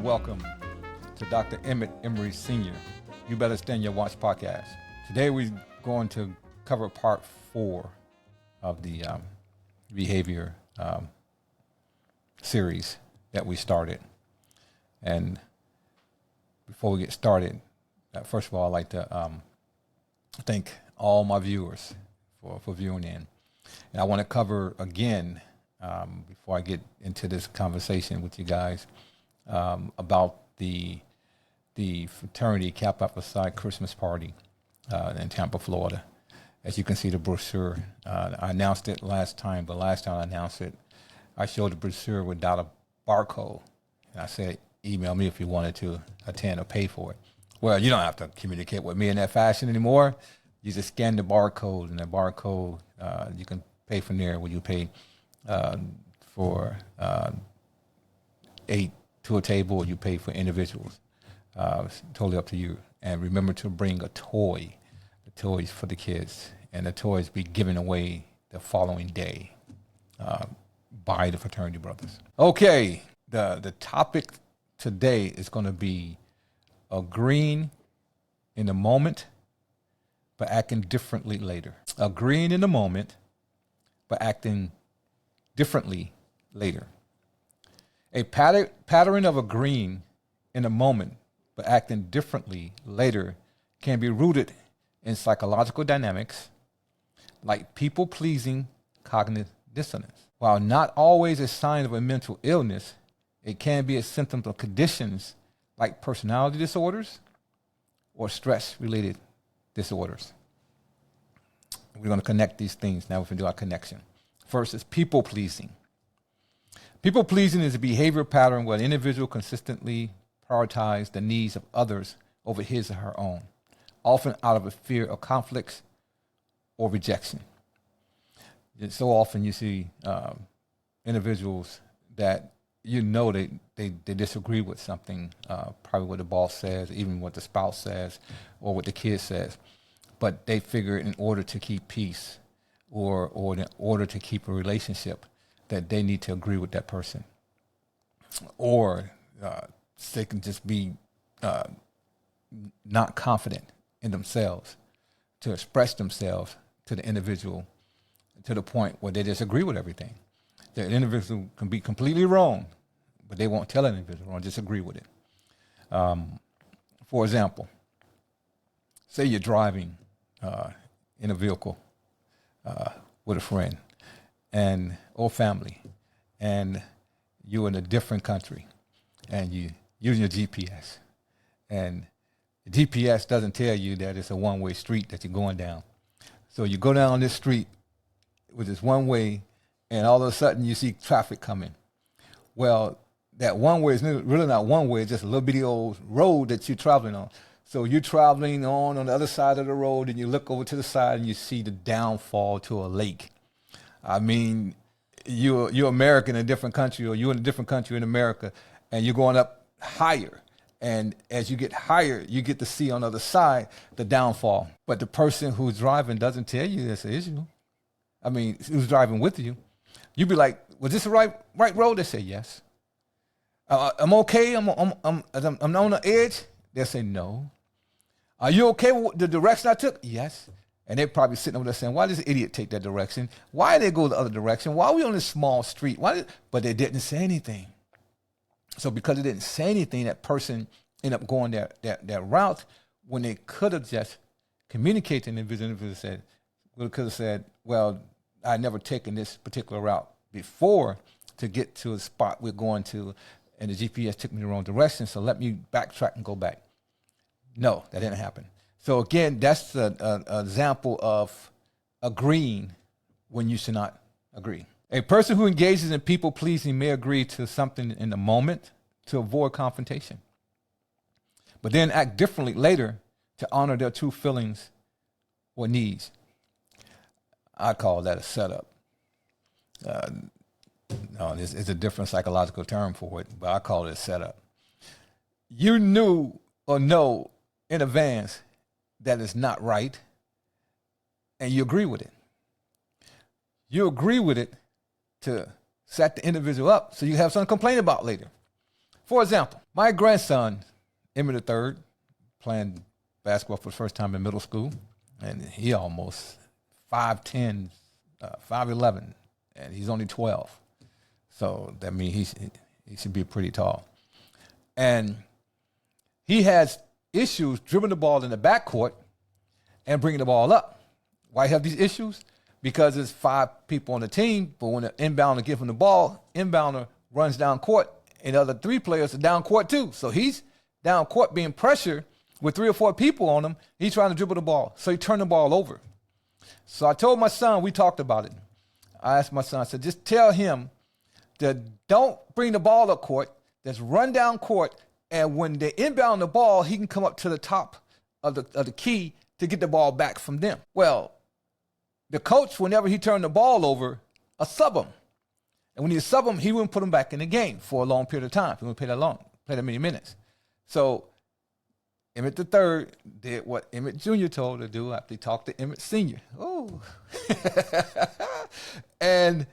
welcome to Dr. Emmett Emery Sr. You Better Stand Your Watch podcast. Today we're going to cover part 4 of the behavior series that we started. And before we get started, first of all, I'd like to thank all my viewers for viewing in. And I want to cover again, before I get into this conversation with you guys, about the fraternity Kappa Alpha Psi Christmas party in Tampa, Florida. As you can see the brochure, I announced it last time, but last time I announced it, I showed the brochure without a barcode. And I said, email me if you wanted to attend or pay for it. Well, you don't have to communicate with me in that fashion anymore. You just scan the barcode, and the barcode, you can pay from there when you pay for 8 to a table, or you pay for individuals. It's totally up to you. And remember to bring a toy. The toys for the kids, and the toys be given away the following day by the fraternity brothers. Okay, the topic today is going to be agreeing in the moment, but acting differently later. Agreeing in the moment, but acting differently later. A pattern of agreeing in a moment, but acting differently later can be rooted in psychological dynamics like people-pleasing cognitive dissonance. While not always a sign of a mental illness, it can be a symptom of conditions like personality disorders or stress-related disorders. We're going to connect these things now. We're going to do our connection. First is people-pleasing. People-pleasing is a behavior pattern where an individual consistently prioritizes the needs of others over his or her own, often out of a fear of conflicts or rejection. So often you see individuals that they disagree with something, probably what the boss says, even what the spouse says, or what the kid says. But they figure in order to keep peace or in order to keep a relationship that they need to agree with that person. Or they can just be not confident in themselves to express themselves to the individual to the point where they disagree with everything. The individual can be completely wrong, but they won't tell an individual or disagree with it. For example, say you're driving in a vehicle with a friend or family, and you're in a different country, and you using your GPS, and the GPS doesn't tell you that it's a one-way street that you're going down. So you go down this street with this one way, and all of a sudden you see traffic coming. Well, that one way is really not one way, it's just a little bitty old road that you're traveling on. So you're traveling on the other side of the road, and you look over to the side and you see the downfall to a lake. I mean, you're American in a different country, or you're in a different country in America, and you're going up higher. And as you get higher, you get to see on the other side the downfall. But the person who's driving doesn't tell you that's an issue. I mean, who's driving with you. You'd be like, was this the right road? They say, yes. I'm okay. I'm on the edge. They'll say, no. Are you okay with the direction I took? Yes. And they're probably sitting over there saying, why does this idiot take that direction? Why did they go the other direction? Why are we on this small street? But they didn't say anything. So because they didn't say anything, that person ended up going that route when they could have just communicated to the individual. Could have said, well, I'd never taken this particular route before to get to a spot we're going to, and the GPS took me the wrong direction, so let me backtrack and go back. No, that didn't happen. So again, that's an example of agreeing when you should not agree. A person who engages in people-pleasing may agree to something in the moment to avoid confrontation, but then act differently later to honor their true feelings or needs. I call that a setup. No, it's a different psychological term for it, but I call it a setup. You knew or know in advance that it's not right, and you agree with it. You agree with it to set the individual up so you have something to complain about later. For example, my grandson, Emmett III, playing basketball for the first time in middle school, and he almost 5'10", 5'11", and he's only 12. So that means he should be pretty tall. And he has issues dribbling the ball in the backcourt and bringing the ball up. Why have these issues? Because there's 5 people on the team, but when the inbounder gives him the ball, inbounder runs down court, and the other 3 players are down court too. So he's down court being pressured with 3 or 4 people on him. He's trying to dribble the ball. So he turned the ball over. So I told my son, we talked about it. I asked my son, I said, just tell him that don't bring the ball up court, just run down court, and when they inbound the ball, he can come up to the top of the key to get the ball back from them. Well, the coach, whenever he turned the ball over, sub him. And when he sub him, he wouldn't put him back in the game for a long period of time. He wouldn't play that many minutes. So Emmett III did what Emmett Jr. told him to do after he talked to Emmett Sr. Oh. And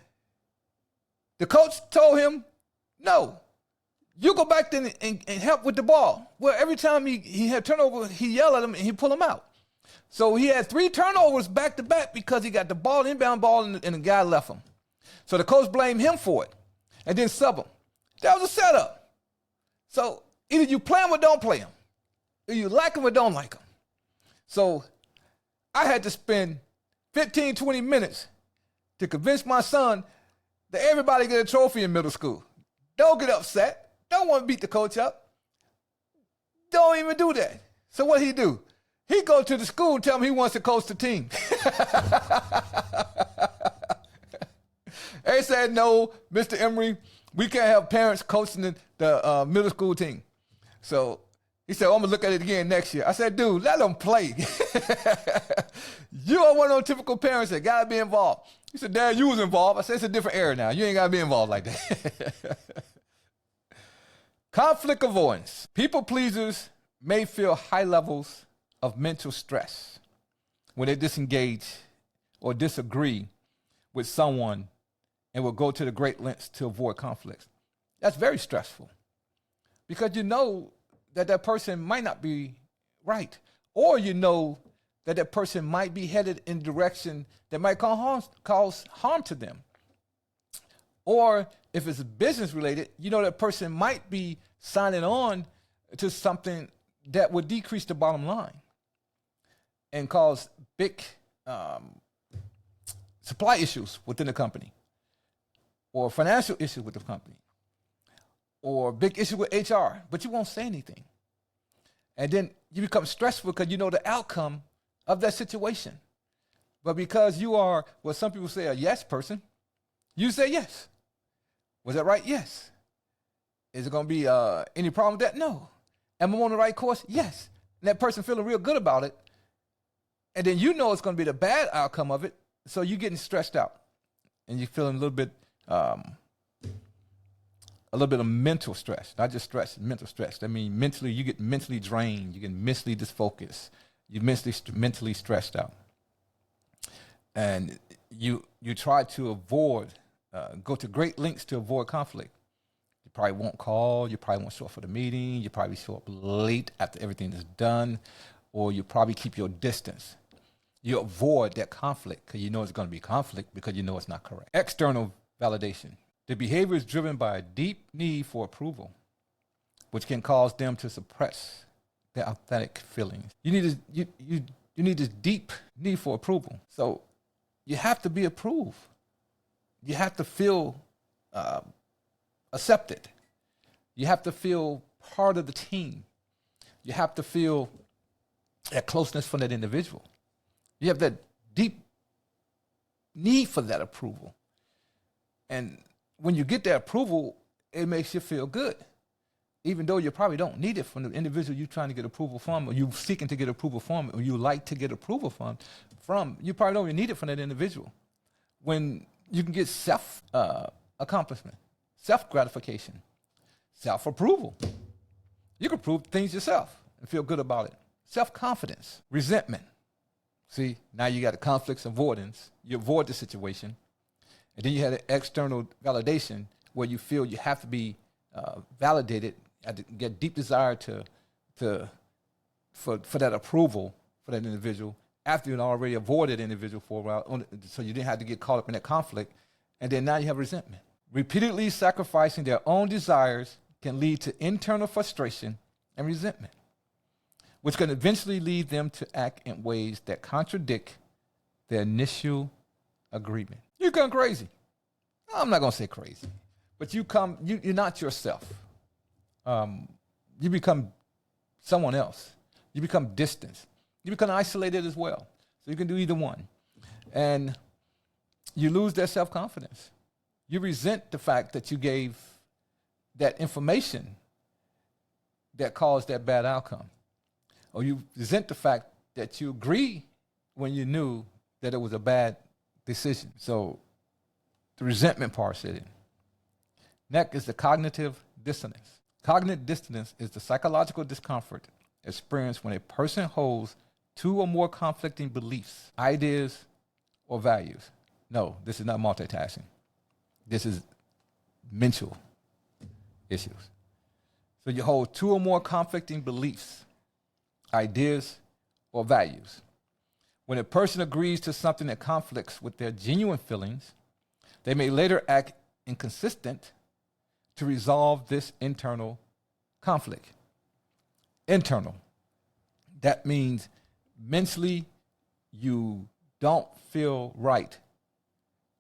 the coach told him, no, you go back there and help with the ball. Well, every time he had turnover, he yelled at him and he pull him out. So he had 3 turnovers back to back because he got the ball, inbound ball, and the guy left him. So the coach blamed him for it and then sub him. That was a setup. So either you play him or don't play him. Either you like him or don't like him. So I had to spend 15, 20 minutes to convince my son that everybody get a trophy in middle school. Don't get upset. Don't want to beat the coach up. Don't even do that. So what he do? He go to the school and tell him he wants to coach the team. They said, no, Mr. Emery, we can't have parents coaching the middle school team. So he said, I'm going to look at it again next year. I said, dude, let them play. You are one of those typical parents that got to be involved. He said, Dad, you was involved. I said, it's a different era now. You ain't got to be involved like that. Conflict avoidance. People pleasers may feel high levels of mental stress when they disengage or disagree with someone and will go to the great lengths to avoid conflicts. That's very stressful because you know that person might not be right, or you know that person might be headed in a direction that might cause harm to them. Or if it's business related, you know that person might be signing on to something that would decrease the bottom line and cause big supply issues within the company, or financial issues with the company, or big issue with HR, but you won't say anything. And then you become stressful because you know the outcome of that situation. But because you are what some people say a yes person, you say yes. Was that right? Yes. Is it going to be any problem with that? No. Am I on the right course? Yes. And that person feeling real good about it. And then you know it's going to be the bad outcome of it, so you're getting stressed out. And you're feeling a little bit of mental stress, not just stress, mental stress. I mean, mentally, you get mentally drained, you get mentally disfocused, you're mentally stressed out. And you try to avoid, go to great lengths to avoid conflict. You probably won't call, you probably won't show up for the meeting, you probably show up late after everything is done, or you probably keep your distance. You avoid that conflict because you know it's going to be conflict because you know it's not correct. External validation. The behavior is driven by a deep need for approval, which can cause them to suppress their authentic feelings. You need this deep need for approval. So you have to be approved. You have to feel accepted. You have to feel part of the team. You have to feel that closeness from that individual. You have that deep need for that approval. And when you get that approval, it makes you feel good, even though you probably don't need it from the individual you're trying to get approval from, or you're seeking to get approval from, or you like to get approval from. You probably don't even need it from that individual. When you can get self-accomplishment, self-gratification, self-approval. You can prove things yourself and feel good about it. Self-confidence, resentment. See, now you got the conflicts avoidance. You avoid the situation. And then you had an external validation where you feel you have to be validated get deep desire for that approval for that individual after you'd already avoided the individual for a while, so you didn't have to get caught up in that conflict, and then now you have resentment. Repeatedly sacrificing their own desires can lead to internal frustration and resentment, which can eventually lead them to act in ways that contradict their initial agreement. You're going crazy. I'm not going to say crazy, but you're not yourself. You become someone else. You become distant. You become isolated as well. So you can do either one. And you lose that self-confidence. You resent the fact that you gave that information that caused that bad outcome. Or you resent the fact that you agree when you knew that it was a bad decision. So the resentment part set in. Next is the cognitive dissonance. Cognitive dissonance is the psychological discomfort experienced when a person holds two or more conflicting beliefs, ideas, or values. No, this is not multitasking. This is mental issues. So you hold two or more conflicting beliefs, ideas, or values. When a person agrees to something that conflicts with their genuine feelings, they may later act inconsistent to resolve this internal conflict. Internal. That means mentally you don't feel right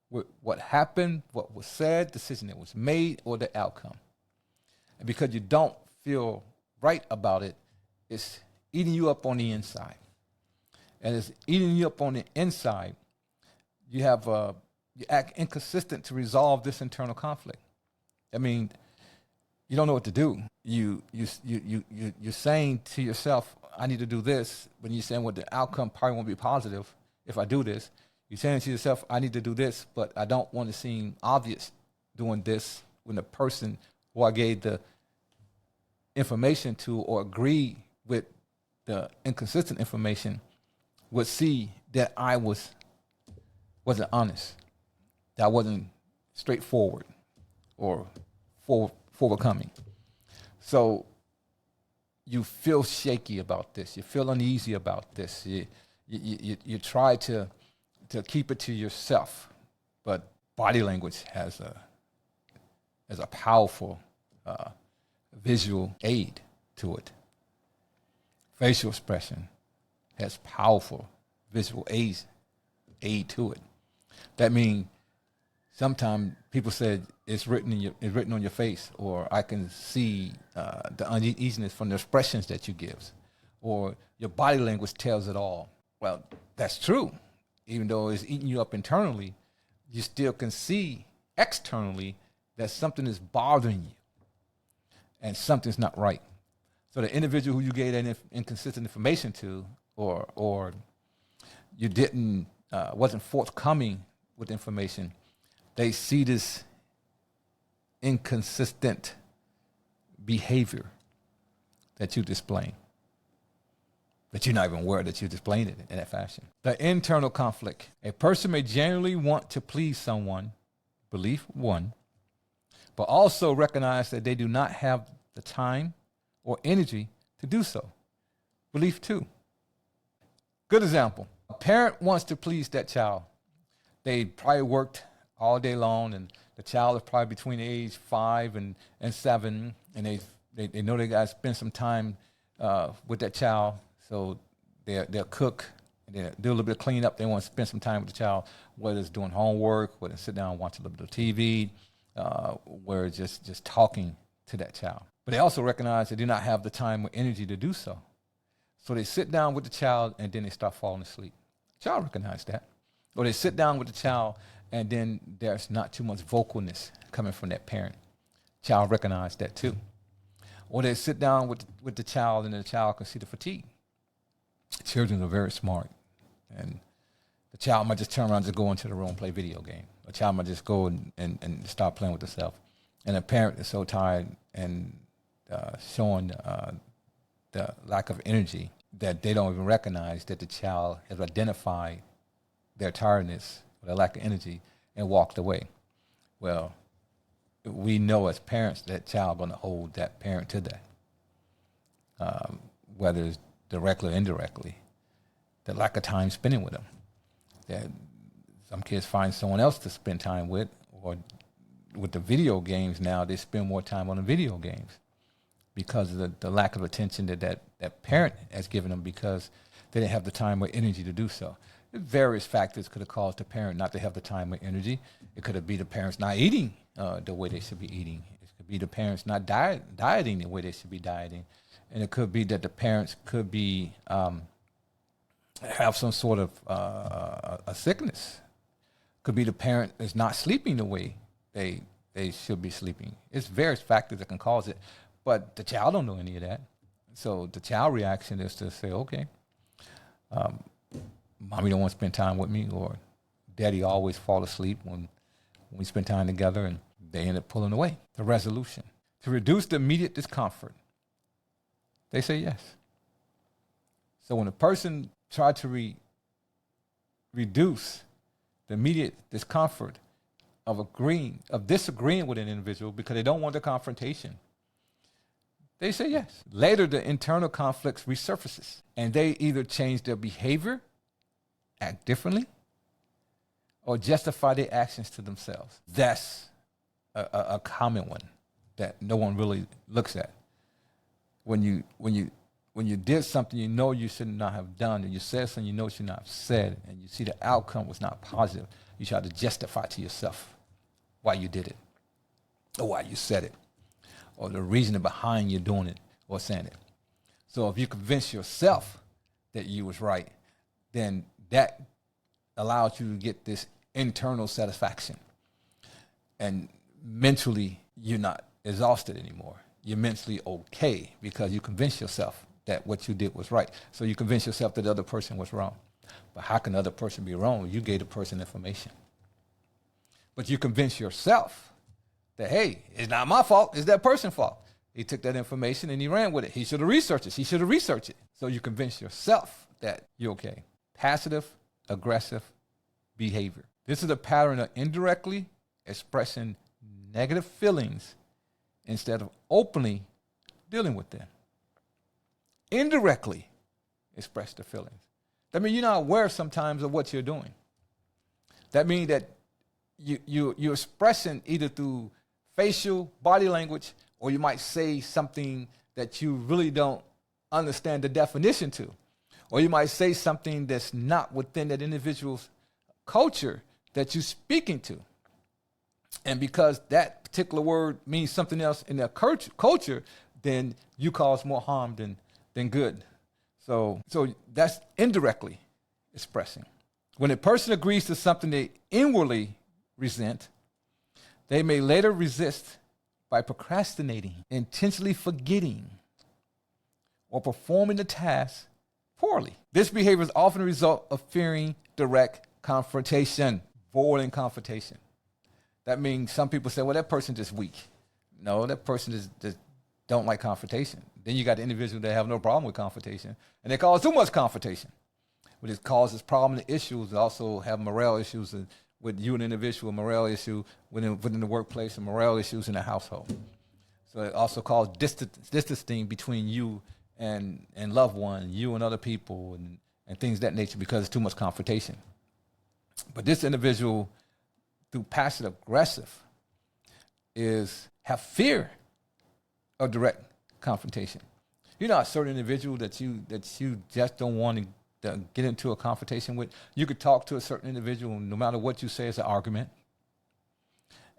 with what happened, what was said, decision that was made, or the outcome. And because you don't feel right about it, it's eating you up on the inside. And it's eating you up on the inside, you act inconsistent to resolve this internal conflict. I mean, you don't know what to do. You're saying to yourself, I need to do this, but you're saying, well, the outcome probably won't be positive if I do this. You're saying to yourself, I need to do this, but I don't want to seem obvious doing this when the person who I gave the information to or agree with the inconsistent information would see that I wasn't honest, that I wasn't straightforward or forward-coming. So you feel shaky about this. You feel uneasy about this. You try to keep it to yourself, but body language has a powerful visual aid to it. Facial expression has powerful visual aid to it. That means sometimes people said it's written on your face, or I can see the uneasiness from the expressions that you give, or your body language tells it all. Well, that's true. Even though it's eating you up internally, you still can see externally that something is bothering you and something's not right. So the individual who you gave that inconsistent information to, or you wasn't forthcoming with information, they see this inconsistent behavior that you display, but you're not even aware that you're displaying it in that fashion. The internal conflict. A person may genuinely want to please someone, belief one, but also recognize that they do not have the time or energy to do so, belief two. Good example. A parent wants to please that child. They probably worked all day long, and the child is probably between age 5 and 7, and they know they got to spend some time with that child, so they'll cook, they'll do a little bit of cleanup. They want to spend some time with the child, whether it's doing homework, whether it's sit down and watch a little bit of TV, where it's just talking to that child. But they also recognize they do not have the time or energy to do so. So they sit down with the child, and then they start falling asleep. The child recognizes that. Or they sit down with the child, and then there's not too much vocalness coming from that parent. Child recognizes that too. Or they sit down with the child, and the child can see the fatigue. Children are very smart. And the child might just turn around and just go into the room and play video game. A child might just go and start playing with itself. And the parent is so tired and showing the lack of energy that they don't even recognize that the child has identified their tiredness or their lack of energy and walked away. Well, we know as parents that child going to hold that parent to that, whether it's directly or indirectly. The lack of time spending with them. That some kids find someone else to spend time with, or with the video games now, they spend more time on the video games because of the lack of attention that parent has given them because they didn't have the time or energy to do so. Various factors could have caused the parent not to have the time or energy. It could have been the parents not eating the way they should be eating. It could be the parents not dieting the way they should be dieting. And it could be that the parents could be have some sort of a sickness. Could be the parent is not sleeping the way they should be sleeping. It's various factors that can cause it, but the child don't know any of that. So the child reaction is to say, okay, mommy don't want to spend time with me, or daddy always fall asleep when we spend time together, and they end up pulling away. The resolution. To reduce the immediate discomfort, they say yes. So when a person tried to reduce the immediate discomfort of disagreeing with an individual because they don't want the confrontation, they say yes. Later, the internal conflicts resurfaces, and they either change their behavior, act differently, or justify their actions to themselves. That's a common one that no one really looks at. When you did something you know you should not have done, and you said something you know you should not have said, and you see the outcome was not positive, you try to justify to yourself why you did it, or why you said it, or the reason behind you doing it or saying it. So if you convince yourself that you was right, then that allows you to get this internal satisfaction. And mentally, you're not exhausted anymore. You're mentally okay because you convince yourself that what you did was right. So you convince yourself that the other person was wrong. But how can the other person be wrong? You gave the person information. But you convince yourself that, hey, it's not my fault, it's that person's fault. He took that information and he ran with it. He should have researched it. He should have researched it. So you convince yourself that you're okay. Passive aggressive behavior. This is a pattern of indirectly expressing negative feelings instead of openly dealing with them. Indirectly express the feelings. That means you're not aware sometimes of what you're doing. That means that you're expressing either through facial, body language, or you might say something that you really don't understand the definition to. Or you might say something that's not within that individual's culture that you're speaking to. And because that particular word means something else in their culture, then you cause more harm than good. So that's indirectly expressing. When a person agrees to something they inwardly resent, they may later resist by procrastinating, intentionally forgetting, or performing the task poorly. This behavior is often a result of fearing direct confrontation, avoiding confrontation. That means some people say, well, that person just weak. No, that person just don't like confrontation. Then you got the individual that have no problem with confrontation, and they cause too much confrontation. But it causes problems and issues. They also have morale issues with you, an individual, morale issue within the workplace, and morale issues in the household. So it also causes distancing between you and loved one, you and other people, and things of that nature because it's too much confrontation. But this individual, through passive aggressive, have fear of direct confrontation. You're not a certain individual that you just don't want to get into a confrontation with. You could talk to a certain individual, no matter what you say, it's an argument.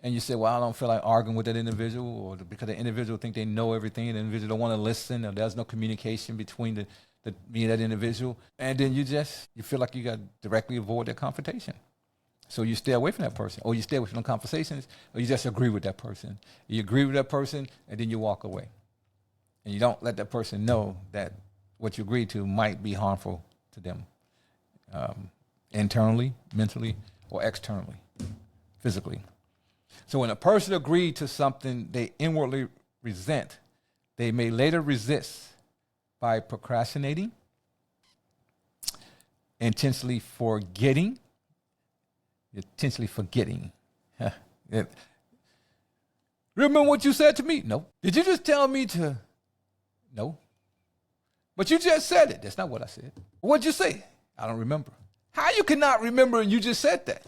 And you say, well, I don't feel like arguing with that individual, or because the individual think they know everything, and the individual don't want to listen, or there's no communication between me and that individual. And then you feel like you got to directly avoid that confrontation. So you stay away from that person, or you stay away from the conversations, or you just agree with that person. You agree with that person, and then you walk away. And you don't let that person know that what you agreed to might be harmful to them, internally, mentally, or externally, physically. So when a person agreed to something they inwardly resent, they may later resist by procrastinating, intentionally forgetting. Remember what you said to me? No. Did you just tell me to? No. But you just said it. That's not what I said. What'd you say? I don't remember. How you cannot remember and you just said that?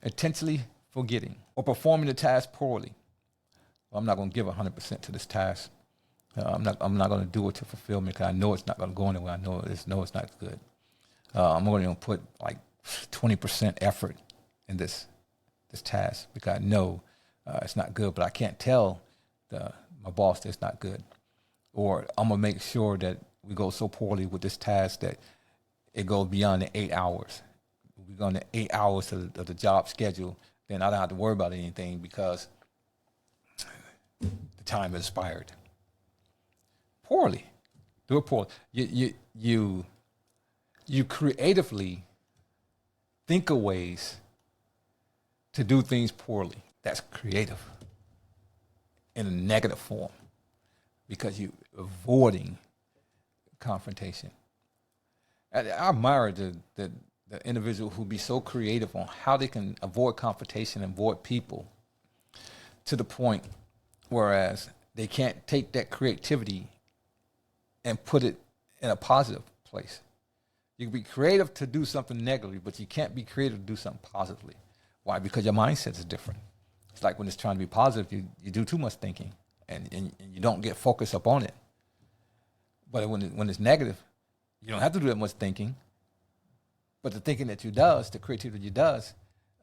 Intentionally forgetting or performing the task poorly. Well, I'm not going to give 100% to this task. I'm not going to do it to fulfill me because I know it's not going to go anywhere. I know it's not good. I'm going to put like 20% effort in this task because I know it's not good, but I can't tell my boss that it's not good. Or I'm going to make sure that we go so poorly with this task that it goes beyond the 8 hours. If we go on the 8 hours of the job schedule, then I don't have to worry about anything because the time has expired. Poorly. Do it poorly. You creatively think of ways to do things poorly. That's creative in a negative form because you're avoiding confrontation. I admire the individual who be so creative on how they can avoid confrontation and avoid people to the point whereas they can't take that creativity and put it in a positive place. You can be creative to do something negatively, but you can't be creative to do something positively. Why? Because your mindset is different. It's like when it's trying to be positive, you do too much thinking and you don't get focused up on it. But when it's negative, you don't have to do that much thinking. But the thinking that you does, the creativity you does,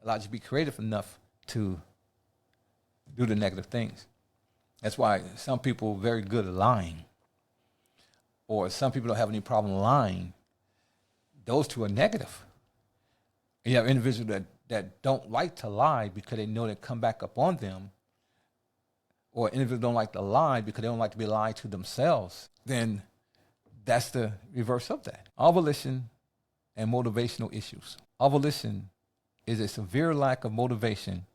allows you to be creative enough to do the negative things. That's why some people are very good at lying. Or some people don't have any problem lying. Those two are negative. You have individuals that don't like to lie because they know they come back up on them. Or individuals don't like to lie because they don't like to be lied to themselves. Then that's the reverse of that. Ovulation and motivational issues. Ovulation is a severe lack of motivation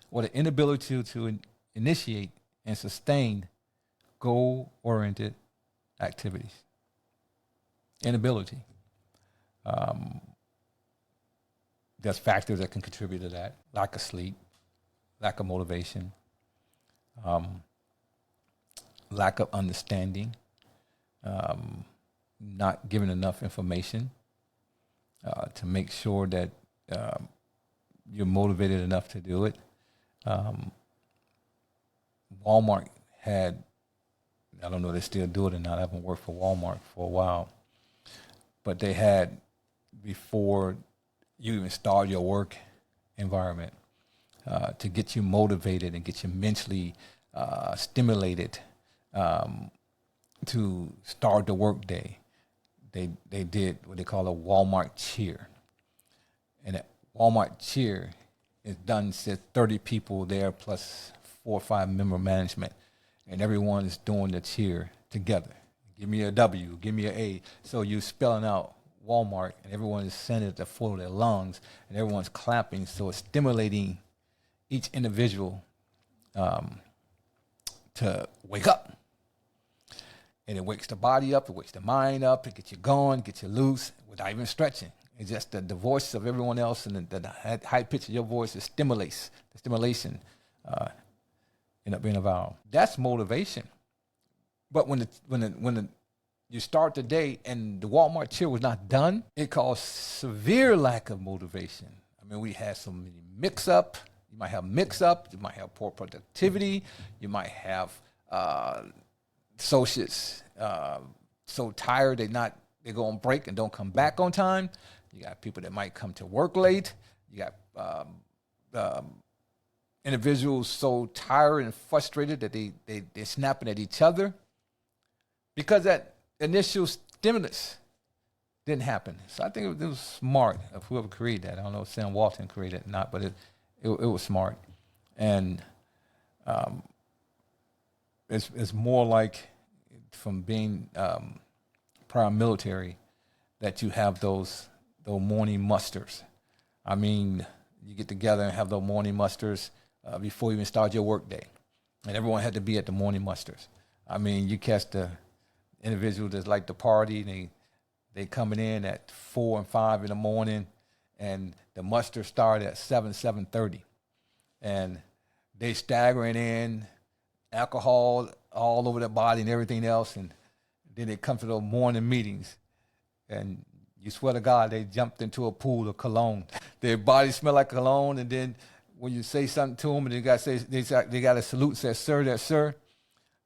or the inability to initiate and sustain goal-oriented activities. Inability. There's factors that can contribute to that. Lack of sleep, lack of motivation, lack of understanding, not giving enough information to make sure that you're motivated enough to do it. Walmart had, I don't know if they still do it or not, I haven't worked for Walmart for a while, but they had, before you even start your work environment, to get you motivated and get you mentally stimulated to start the work day, they did what they call a Walmart cheer. And that Walmart cheer is done, says 30 people there plus 4 or 5 member management, and everyone is doing the cheer together. Give me a W, give me an A. So you're spelling out Walmart, and everyone is sending it at the full of their lungs, and everyone's clapping. So it's stimulating each individual to wake up. And it wakes the body up, it wakes the mind up, it gets you going, gets you loose without even stretching. It's just the voice of everyone else and the high pitch of your voice, it stimulates. The stimulation end up being a vowel. That's motivation. But when you start the day and the Walmart cheer was not done, it caused severe lack of motivation. I mean, we had so many mix-up. You might have mix-up. You might have poor productivity. You might have associates so tired they go on break and don't come back on time. You got people that might come to work late. You got individuals so tired and frustrated that they're snapping at each other because that initial stimulus didn't happen. So I think it was smart of whoever created that. I don't know if Sam Walton created it or not, but it was smart. And it's more like from being prior military that you have those morning musters. I mean, you get together and have those morning musters before you even start your work day. And everyone had to be at the morning musters. I mean, you catch the individual that's like the party, they coming in at 4 and 5 in the morning, and the muster started at 7:30. And they staggering in, alcohol all over their body and everything else, and then they come to those morning meetings, and you swear to God they jumped into a pool of cologne. Their body smell like cologne, and then when you say something to them, and they got to salute and say, "Sir, that's sir,"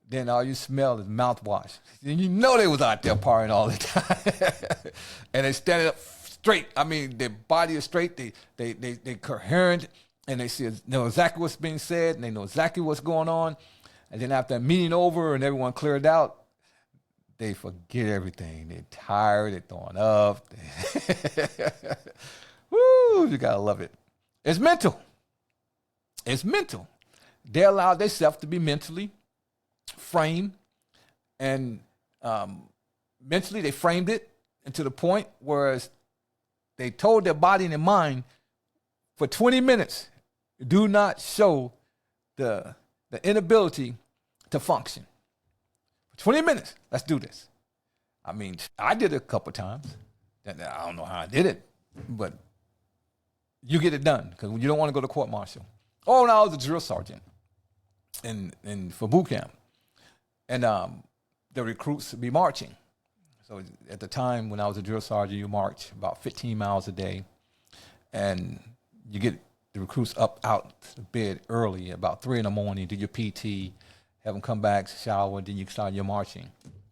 then all you smell is mouthwash. And you know they was out there partying all the time, and they standing up straight. I mean, their body is straight. They coherent, and they know exactly what's being said, and they know exactly what's going on. And then after that meeting over and everyone cleared out, they forget everything. They're tired. They're throwing up. Woo! You gotta love it. It's mental. It's mental. They allow themselves to be mentally framed, and mentally they framed it into the point whereas they told their body and their mind for 20 minutes, do not show the inability to function. For 20 minutes, let's do this. I mean, I did it a couple times. I don't know how I did it, but you get it done because you don't want to go to court martial. Oh, and I was a drill sergeant for boot camp. And the recruits would be marching. So at the time when I was a drill sergeant, you march about 15 miles a day. And you get the recruits up out of bed early, about 3 a.m, do your PT, have them come back, shower, then you start your marching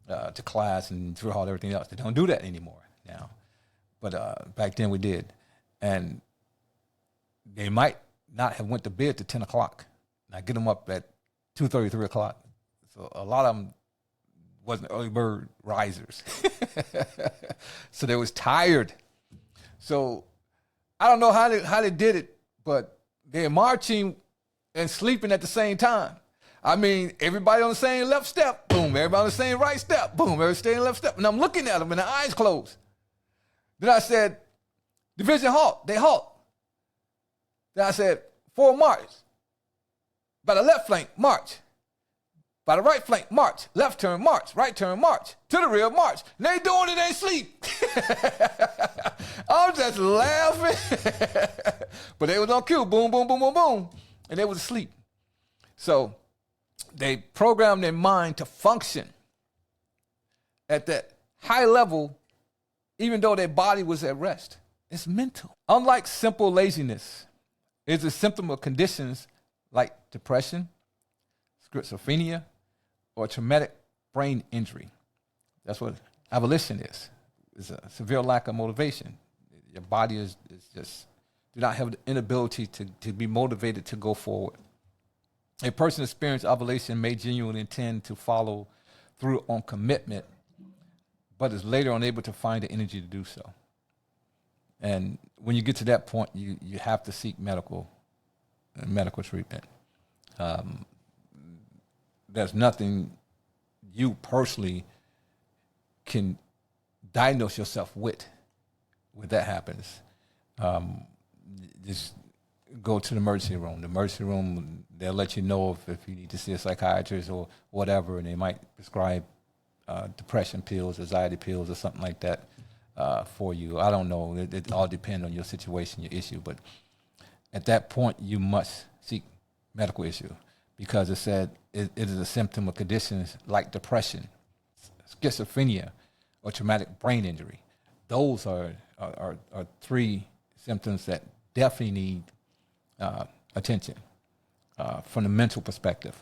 to class and drill hall, everything else. They don't do that anymore now. But back then we did. And they might not have went to bed to 10 o'clock. And I get them up at 2:30, 3 o'clock. So a lot of them wasn't early bird risers. So they was tired. So I don't know how they did it, but they're marching and sleeping at the same time. I mean, everybody on the same left step, boom. Everybody on the same right step, boom. Everybody staying left step. And I'm looking at them and their eyes closed. Then I said, division halt. They halt. Then I said, forward march. By the left flank, march. By the right flank, march. Left turn, march. Right turn, march. To the rear, march. And they doing it, they sleep. I was just laughing. But they was on cue. Boom, boom, boom, boom, boom. And they was asleep. So they programmed their mind to function at that high level, even though their body was at rest. It's mental. Unlike simple laziness, it's a symptom of conditions like depression, schizophrenia, or traumatic brain injury. That's what abolition is. It's a severe lack of motivation. Your body is just, do not have the inability to be motivated to go forward. A person experiencing ovulation may genuinely intend to follow through on commitment, but is later unable to find the energy to do so. And when you get to that point, you have to seek medical treatment. There's nothing you personally can diagnose yourself with when that happens. Just go to the emergency room. The emergency room, they'll let you know if you need to see a psychiatrist or whatever, and they might prescribe depression pills, anxiety pills, or something like that for you. I don't know. It all depends on your situation, your issue. But at that point, you must seek medical issue because it said it is a symptom of conditions like depression, schizophrenia, or traumatic brain injury. Those are 3 symptoms that definitely need attention from the mental perspective.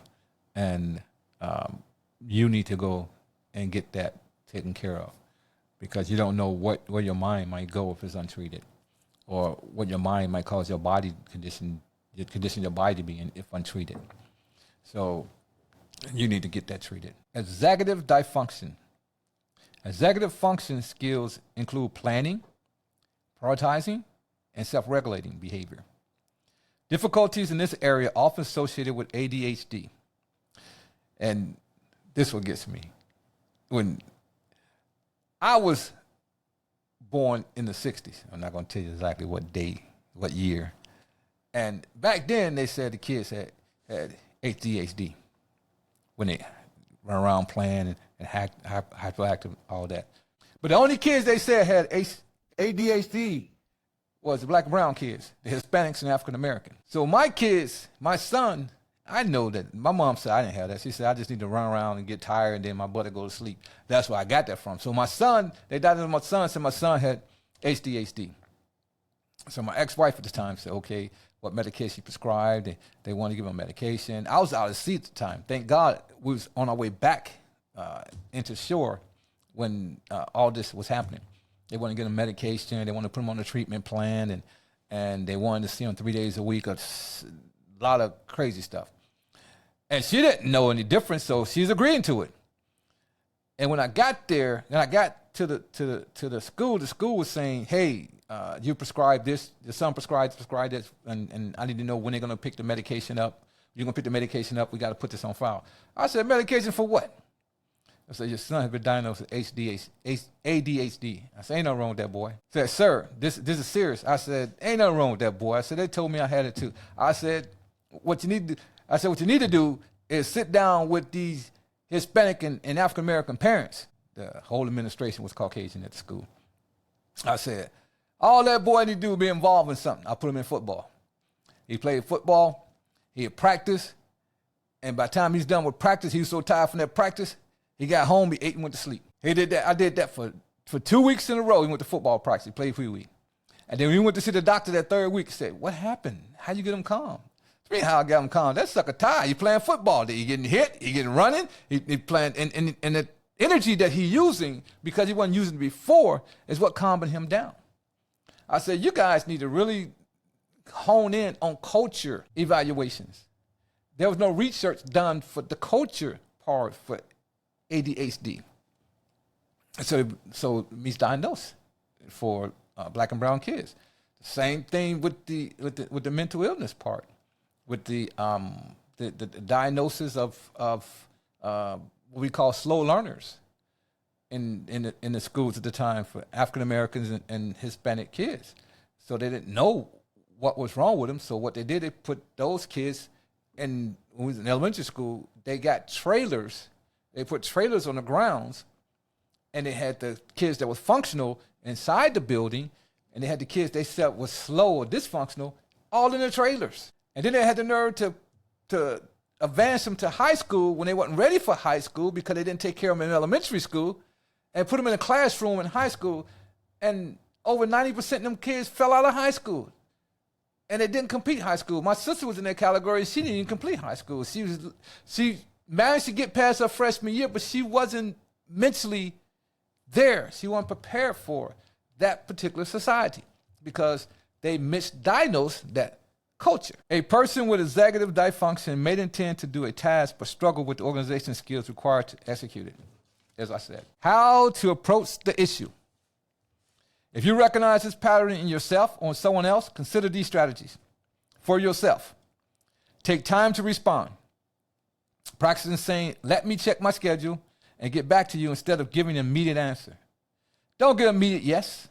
And you need to go and get that taken care of because you don't know where your mind might go if it's untreated or what your mind might cause your body condition your body to be in if untreated. So you need to get that treated. Executive dysfunction. Executive function skills include planning, prioritizing, and self-regulating behavior. Difficulties in this area often associated with ADHD. And this what gets me. When I was born in the 60s, I'm not going to tell you exactly what day, what year. And back then they said the kids had ADHD when they run around playing and hyperactive, all that. But the only kids they said had ADHD was the black and brown kids, the Hispanics and African American. So my kids, my son I know that my mom said I didn't have that. She said I just need to run around and get tired and then my butt go to sleep. That's where I got that from. So my son, they diagnosed my son, said my son had ADHD. So my ex-wife at the time said, okay, what medication prescribed? They wanted to give him medication. I was out of seat at the time. Thank God we was on our way back into shore when all this was happening. They wanted to get him medication. They wanted to put him on a treatment plan, and they wanted to see him 3 days a week. A lot of crazy stuff. And she didn't know any difference, so she's agreeing to it. And when I got there, and I got to the school was saying, hey, you prescribed this, your son prescribed this, and I need to know when they're going to pick the medication up. You're going to pick the medication up, we got to put this on file. I said, medication for what? I said, your son has been diagnosed with ADHD. I said, ain't nothing wrong with that boy. He said, sir, this is serious. I said, ain't nothing wrong with that boy. I said, they told me I had it too. I said, what you need to do is sit down with these Hispanic and African-American parents. The whole administration was Caucasian at the school. I said, all that boy need to do is be involved in something. I put him in football. He played football. He had practice. And by the time he's done with practice, he was so tired from that practice, he got home, he ate and went to sleep. He did that. I did that for 2 weeks in a row. He went to football practice. He played for a week. And then when he went to see the doctor that third week, he said, what happened? How'd you get him calm? I mean, how I got him calm? That sucker tired. He playing football. He getting hit. He getting running. He playing. And the energy that he using, because he wasn't using it before, is what calming him down. I said, you guys need to really hone in on culture evaluations. There was no research done for the culture part for ADHD. So he's diagnosed for black and brown kids. Same thing with the mental illness part, with the diagnosis of what we call slow learners in the schools at the time for African Americans and Hispanic kids. So they didn't know what was wrong with them. So what they did, they put those kids when we was in elementary school, they got trailers. They put trailers on the grounds, and they had the kids that was functional inside the building, and they had the kids they said was slow or dysfunctional all in the trailers. And then they had the nerve to advance them to high school when they wasn't ready for high school because they didn't take care of them in elementary school, and put them in a classroom in high school, and over 90% of them kids fell out of high school. And they didn't complete high school. My sister was in that category. She didn't even complete high school. She managed to get past her freshman year, but she wasn't mentally there. She wasn't prepared for that particular society because they misdiagnosed that culture. A person with executive dysfunction may intend to do a task but struggle with the organization skills required to execute it. As I said, how to approach the issue. If you recognize this pattern in yourself or in someone else, consider these strategies. For yourself, take time to respond. Practicing saying, let me check my schedule and get back to you instead of giving an immediate answer. Don't get an immediate yes.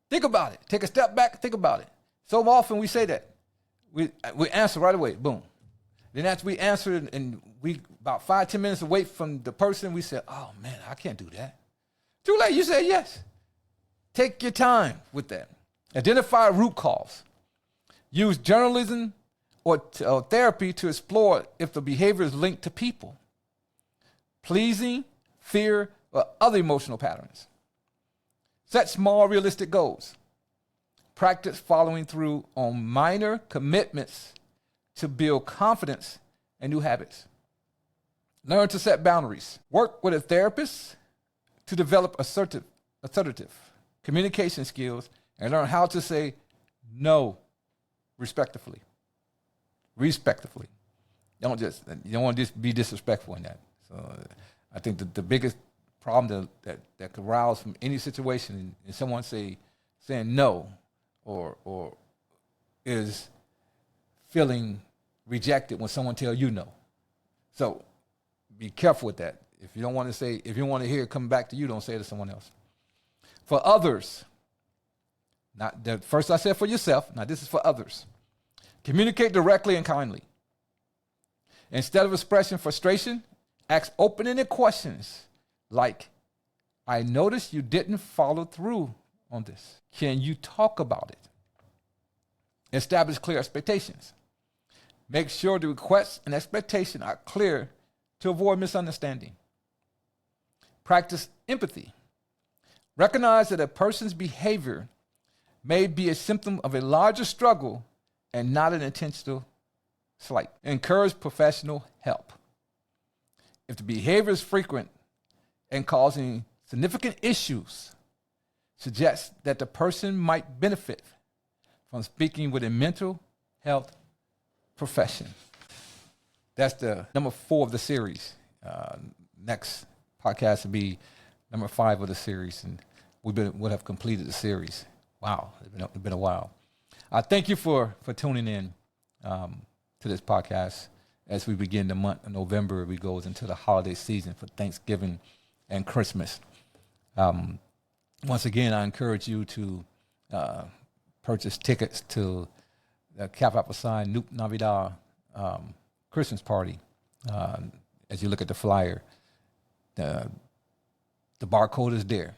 Think about it. Take a step back, think about it. So often we say that. We answer right away, boom. Then after we answer and we about 5-10 minutes away from the person, we say, oh man, I can't do that. Too late, you said yes. Take your time with that. Identify root cause. Use journalism or therapy to explore if the behavior is linked to people, pleasing, fear, or other emotional patterns. Set small, realistic goals. Practice following through on minor commitments to build confidence and new habits. Learn to set boundaries. Work with a therapist to develop assertive communication skills and learn how to say no respectfully. You don't want to just be disrespectful in that. So I think that the biggest problem that could arouse from any situation is someone saying no or is feeling rejected when someone tells you no. So be careful with that. If you want to hear it come back to you, don't say it to someone else. For others, not the first I said for yourself, now this is for others. Communicate directly and kindly. Instead of expressing frustration, ask open-ended questions like, I noticed you didn't follow through on this. Can you talk about it? Establish clear expectations. Make sure the requests and expectation are clear to avoid misunderstanding. Practice empathy. Recognize that a person's behavior may be a symptom of a larger struggle and not an intentional slight. Encourage professional help. If the behavior is frequent and causing significant issues, suggest that the person might benefit from speaking with a mental health profession. That's the number 4 of the series. Next podcast will be number 5 of the series, and we'll have completed the series. Wow, it's been a while. I thank you for tuning in to this podcast as we begin the month of November. We go into the holiday season for Thanksgiving and Christmas. Once again, I encourage you to purchase tickets to the Cap Sign Nuke Navidad Christmas party. As you look at the flyer, the barcode is there,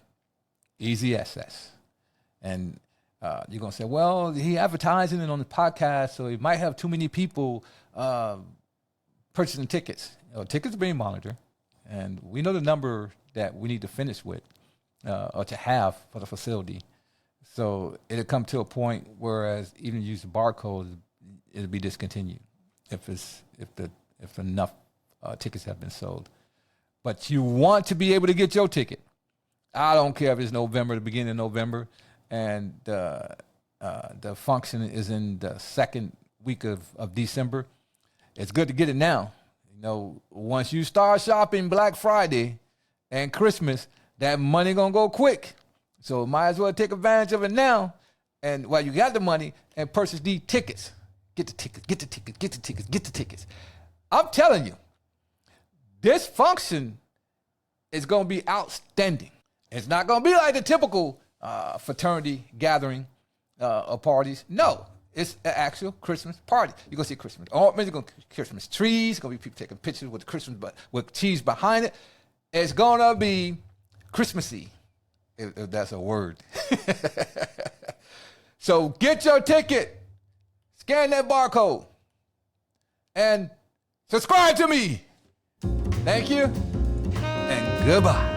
easy access. And you're going to say, well, he advertising it on the podcast, so he might have too many people purchasing tickets. Tickets are being monitored, and we know the number that we need to finish with or to have for the facility. So it'll come to a point whereas even use the barcode, it'll be discontinued if enough tickets have been sold. But you want to be able to get your ticket. I don't care if it's November, the beginning of November, and the function is in the second week of December. It's good to get it now. Once you start shopping Black Friday and Christmas, that money gonna go quick. So might as well take advantage of it now. And while you got the money, and purchase these tickets. Get the tickets. I'm telling you, this function is gonna be outstanding. It's not gonna be like the typical fraternity gathering or parties. No, it's an actual Christmas party. You're going to see Christmas ornaments, you're going to see Christmas trees, going to be people taking pictures with Christmas, but with trees behind it. It's going to be Christmassy, if that's a word. So get your ticket, scan that barcode, and subscribe to me. Thank you, and goodbye.